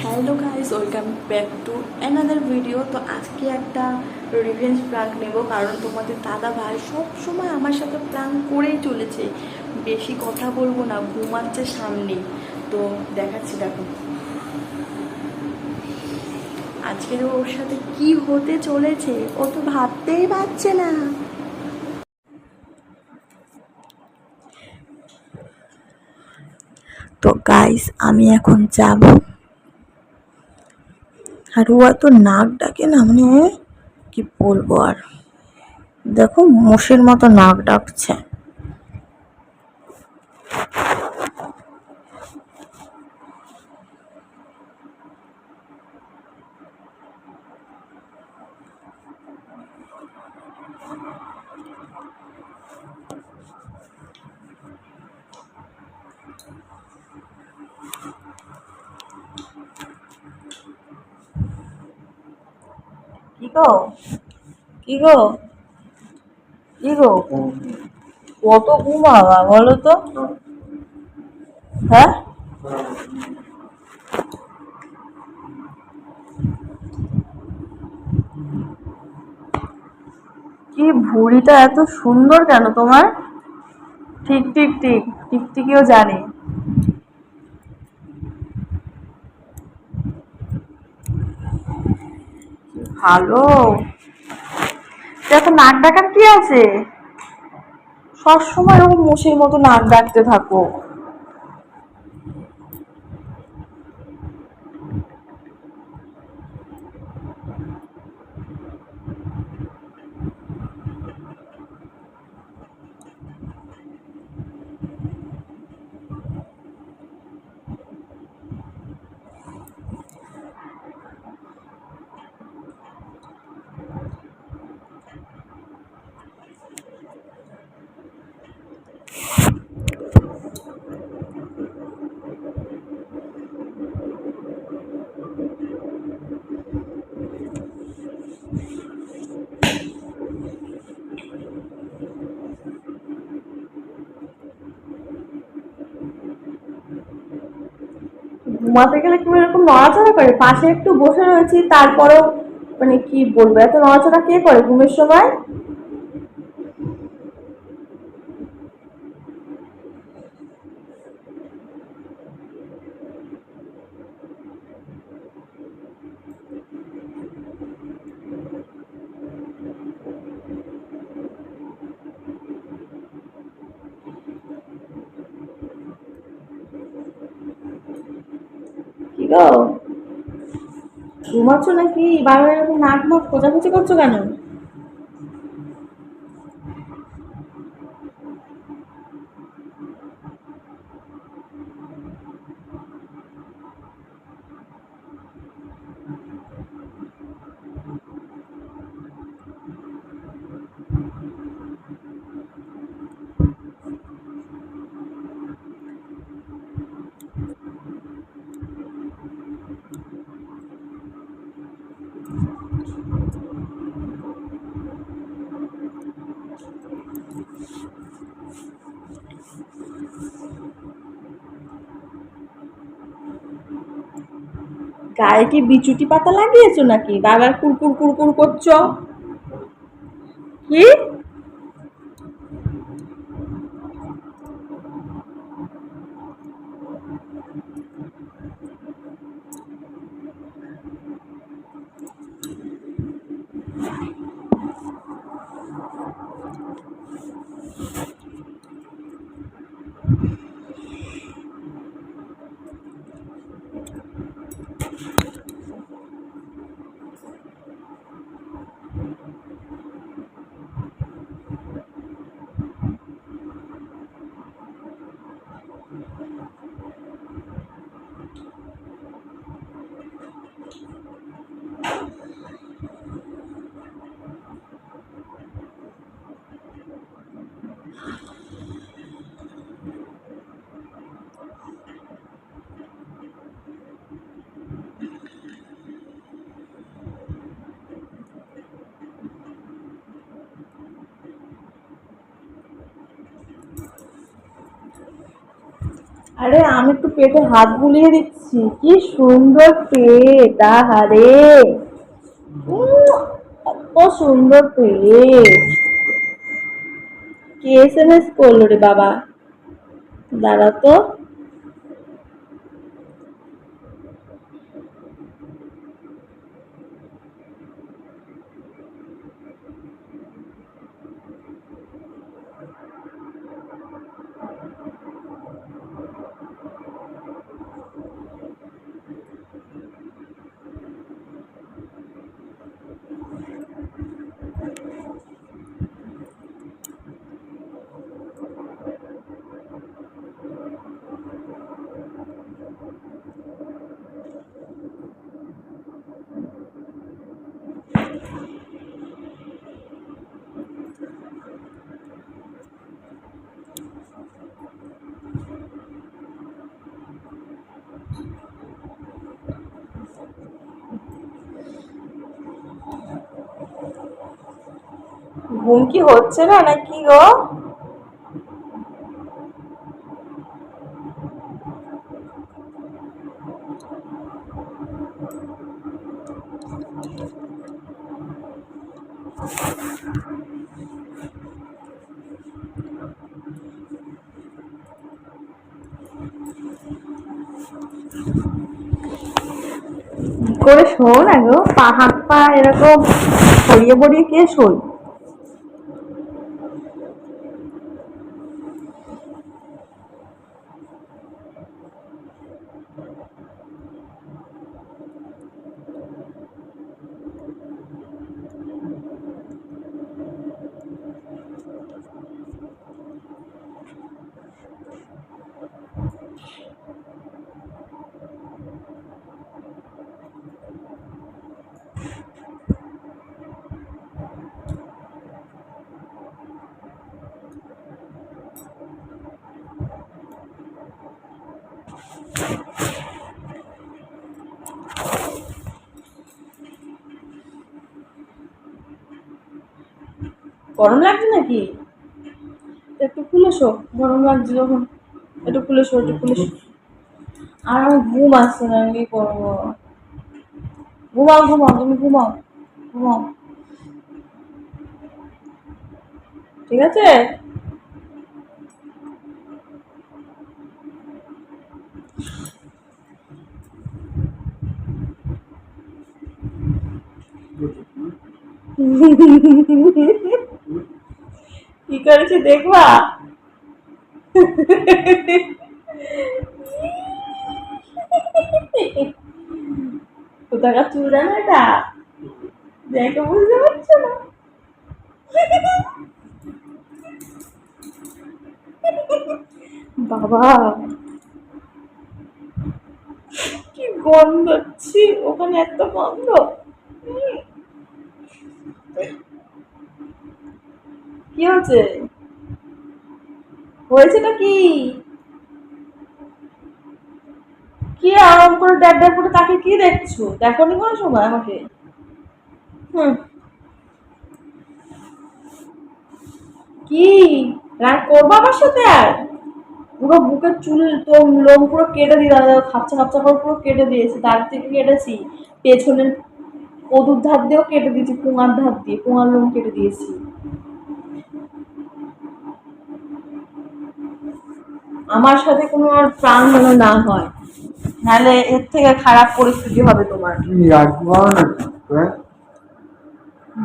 Hello guys, welcome back to another video. তো আজকে একটা রিভেঞ্জ প্রাঙ্ক নেব, কারণ তোমাদের দাদা ভাই সবসময় আমার সাথে প্রাঙ্ক করেই চলেছে। বেশি কথা বলবো না, ঘুমাচ্ছে সামনেই। তো দেখাচ্ছি, দেখো আজকে ওর সাথে কি হতে চলেছে ও তো ভাবতেই পারছে না। তো গাইস, আমি এখন যাব, আর ও এত নাক ডাকে না, মানে কি বলবো আর। দেখো মোষের মতো নাক ডাকছে। কি গো, কি গো, কি গো, কত ঘুমাবা বলো তো? হ্যাঁ, কি ভুঁড়িটা এত সুন্দর কেন তোমার? ঠিক ঠিক ঠিক, টিকটিকিও জানে। ভালো। দেখো নাক ডাকার কি আছে, সবসময় ওরকম মোষের মতো নাক ডাকতে থাকো। ঘুমাতে গেলে তুমি এরকম নড়াচড়া করে? পাশে একটু বসে রয়েছি, তারপরেও মানে কি বলবো, এত নড়াচড়া কে করে ঘুমের সময়? কি গো, ঘুমাচ্ছ নাকি? বারবার এরকম নাক মুখ খোঁচাখুচি করছো কেন? গায়ে কি বিচুটি পাতা লাগিয়েছো নাকি? বারবার কুরকুর কুরকুর করছো কি? আরে আমি একটু পেটে হাত বুলিয়ে দিচ্ছি। কি সুন্দর পেট, আহারে কত সুন্দর পেট। কে এসএমএস করলো রে বাবা? দাঁড়া তো। ঘুম কি হচ্ছে না নাকি গো? করে শো না গো, হাত পা এরকম ছড়িয়ে পড়িয়ে কে শোয়? গরম লাগছে নাকি? একটু খুলে শো, গরম লাগছে যখন। একটু খুলে শো, একটু খুলে শো। আর আমার ঘুম আসছে না, কি করবো? ঘুমাও ঘুমাও, তুমি ঘুমাও, ঘুমাও, ঠিক আছে? কি করেছে দেখবা? কোথাকার চুল জানো এটা? দেখে বুঝতে পারছো না? বাবা কি গন্ধ, ওখানে একটা গন্ধ। কি হচ্ছে? হয়েছেটা কি? কি আরাম করে ড্যাড ড্যাড করে তাকে কি দেখছো? দেখোনি কোনো সময় আমাকে? হুম। কি রাগ করবো আমার সাথে? আর পুরো বুকের চুল তো লোম পুরো কেটে দিয়ে, খাপচা খাপচা করে পুরো কেটে দিয়েছি, তার থেকে কেটেছি, পেছনের কদুর ধার দিয়েও কেটে দিয়েছি, পুঙার ধার দিয়ে পুঙার লোম কেটে দিয়েছি। আমার সাথে কোনো আর প্রাণ যেন না হয়, নাহলে এর থেকে খারাপ পরিস্থিতি হবে তোমার।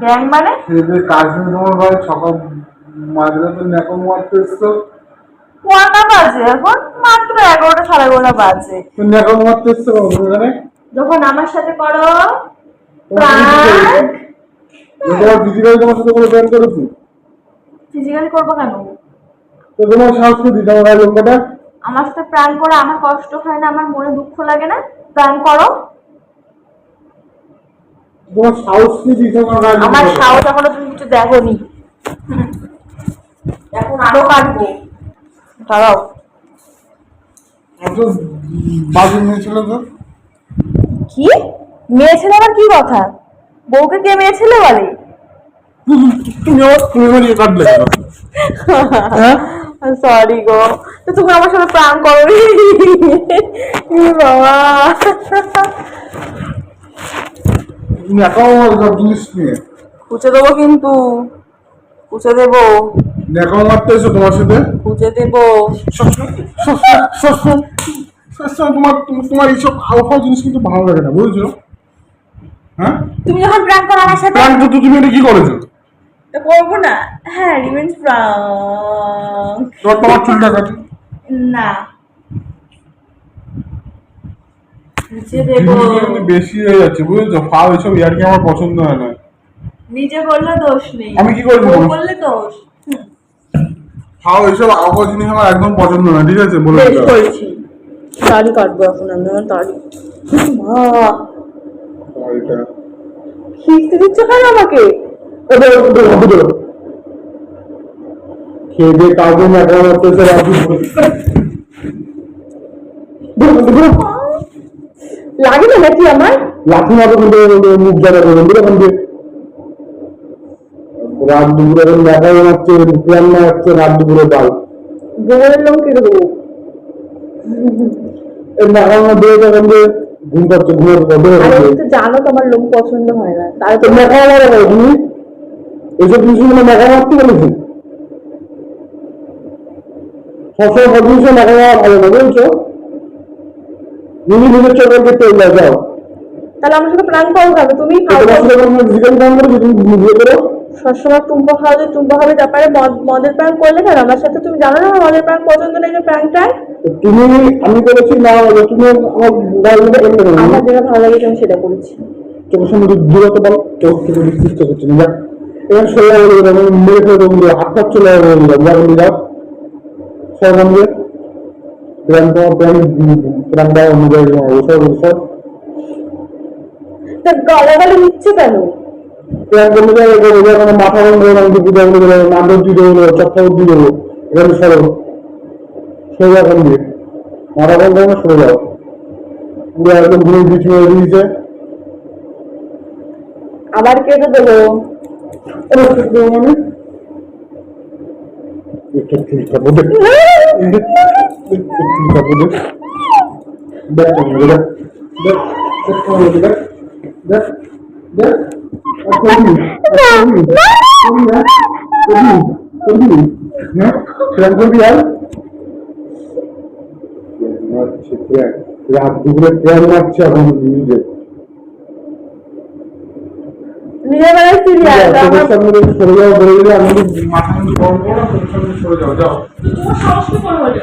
ব্যাং মানে সকাল মাঝরাতে তো নেকম মারতে এসছো। কটা বাজে এখন? মাত্র 11টা 11:30 বাজে। তুমি নেকম মারতে এসছো ওখানে যখন আমার সাথে করো প্রাঙ্ক। ফিজিক্যালি তোমার সাথে কোনো প্ল্যান করেছি? ফিজিক্যালি করবো কেন? তো তোমার সাহস কি দিতে আমার লোকটা? আমার সাথে প্রাঙ্ক করে আমার কষ্ট হয় না? আমার মনে দুঃখ লাগে না? প্রাঙ্ক করো। তোমার সাহস কি দিতে আমার সাহস এখনো তুমি কিছু দেখোনি, এখন আরো কাটবো, দাঁড়াও। এত বাজে মেয়ে ছিল তো। কি মেয়ে ছেলে আবার কি কথা? বউকে কে মেয়ে ছেলে বলে? তুমি আমার ফেভারিট কাটলে কেন? সরি গো, তো তুমি আমার সাথে প্রাণ করো বাবা। তুমি একাও সব জিনিস নিয়ে খুঁজে দেবো, কিন্তু খুঁজে দেবো, একাও মারতে এসো তোমার সাথে। খুঁজে দেবো। তোমার তোমার এইসব আলফা জিনিস কিন্তু ভালো লাগে না, বুঝেছো? হ্যাঁ, তুমি যখন প্রাণ করো আমার সাথে, প্ল্যান তো তুমি এটা কি করেছো? তো করবো না। হ্যাঁ, রিভেঞ্জ প্রাঙ্ক। তোমার চুলটা কাটি। না, খুঁজে দেবো। জিনিসগুলো কিন্তু বেশি হয়ে যাচ্ছে, বুঝেছো? ফাও এসব ইয়ার্কি আমার পছন্দ হয় না। নিজে করলে দোষ নেই, আমি কি করবো? ও করলে দোষ। ফাও এসব আলফা জিনিস আমার একদম পছন্দ না, ঠিক আছে? বলে বেশ দিলাম। করেছি, তাড়ি কাটবো এখন আমি, আমার তাড়ি। মা, এটা খিস্তি দিচ্ছ কেন আমাকে? খেয়ে দিয়ে কাজে না একাও মারতে এসে রাজি লাগে না নাকি আমার? লাঠি মারো কিন্তু মুখ জায়গা করবেন, বুঝলেন? রাত দুপুরে এখন দেখা যাচ্ছে রান্না হচ্ছে, রাত দুপুরে ডাল গোবরের লোম কেটে দেবো। এই নাকানো দিয়ে যখন যে ঘুম পাচ্ছে, ঘুমের পরে আরে তুমি তো জানো তোমার লোম পছন্দ হয় না, তাহলে তো তো মেঘা মারা গেল। তুমি এইসব জিনিসগুলো মেঘা মারতে বলেছি, সবসময় সব জিনিসে মেঘা মারা ভালো না, বুঝছো? নিজের চোখে তেল যাও। তাহলে আমার সাথে প্ল্যান করো কেন? তুমি তোমার সাথে কোনো ফিজিক্যাল প্ল্যান করে তুমি বিয়ে করো। সবসময় টুম্পা খাওয়াবে, টুম্পা খাবে, তারপরে মদের প্রাণ করলে কেন আমার সাথে? তুমি জানো না আমার মদের প্রাণ পছন্দ নেই, যে প্রাণটাই তুমি আমি করেছি না, তুমি আমার গাড়ি মধ্যে করতে পারো। আমার যেটা ভালো লাগে আমি সেটা করেছি। চোখের সামনে দূরত্ব বল, চোখ থেকে চেষ্টা করছি না। এবার সোজা হয়ে গেলাম, মেরে ফেলে দেবো, হাত পাত চলে যাবে, যাও সরকার প্রাণ দেওয়া প্রাণ দেওয়া অনুযায়ী ওসব ওসব তা গালাগালি নিচ্ছে কেন? প্রাণ করলে যাবে, মাথা বন্ধ করে আমি পূজা করে দেবো, নান্দন দিয়ে দেবো, চপ্পল দিয়ে দেবো। এখানে সরো, সোজা এখন দিয়ে মাথা বন্ধ করে সরে যাও। পুরো একদম ঘুরে পিছনে দিয়েছে। আবার কেটে দেবো। মানে রাত দুপুরে ট্রেন মারছে এখন নিজে নিজের বেলায় সিরিয়াল আমার সরে যাও, বলে দিলে আমি মাথা কিন্তু গরম করো না, তোমার সামনে সরে যাও, যাও। তোমার সাহস কি করে হলো?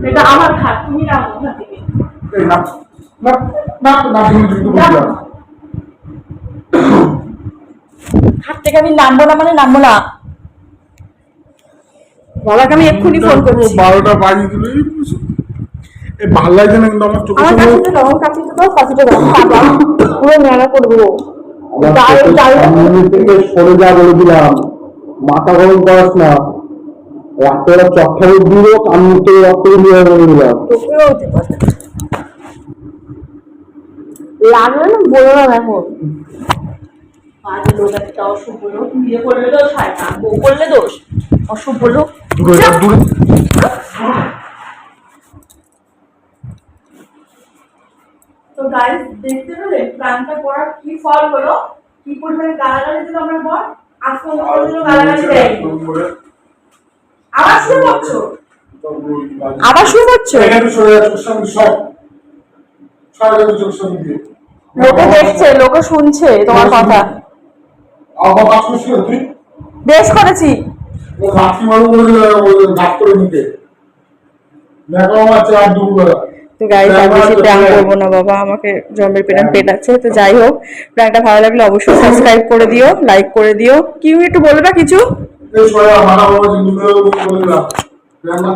এটা আমার খাট, তুমি নাও ওখান থেকে। খাট থেকে আমি নামবো না, মানে নামবো না। বাবাকে আমি এক্ষুনি ফোন করছি। 12টা বাজিয়ে দিল, এই ভাল লাগছে না কিন্তু আমার চোখের আমার সামনে। কাছে দাও, কাছে দাও, কাছে দাও, বাবা পুরো মেলা করবো। সরে যা বলে দিলাম, মাথা গরম করাস না। রাত্রে চক্ষা দিল, আমি তো রক্ত দিয়ে বলে দিলাম। তোকেও হতে পারে, লাগলে না বলো না এখন। বাজে লোক একটা, অসুখ লোক, বিয়ে করলে দোষ হয় না, বউ করলে দোষ, অসুখ লোক। দূরে যা, দূরে। তো গাইস দেখতে পেলে প্ল্যানটা করার কি ফল হলো, কি পরিমাণে গালাগালি দিল আমার বর। আজ পর্যন্ত গালাগালি দেয়নি। আবার শুরু করছো, আবার শুরু করছো। এখানে সরে যা, চোখের সামনে সব সরে যাবে, চোখের সামনে দিয়ে। লোকে দেখছে, লোকে শুনছে তোমার কথা। আবার কাজ করছিস না তুই? বেশ করেছি। ও লাঠি মারু বলে ডাক করে নিতে দেখো আমার চার দুপুরবেলা। তো গাইস আর বেশি প্র্যাঙ্ক করবো না বাবা, আমাকে জম্বের পেট আছে। তো যাই হোক, প্র্যাঙ্কটা ভালো লাগলে অবশ্যই সাবস্ক্রাইব করে দিও, লাইক করে দিও। কি একটু বলবে কিছু? এই সবাই মাথা বড় জিনিস বলে দিলাম।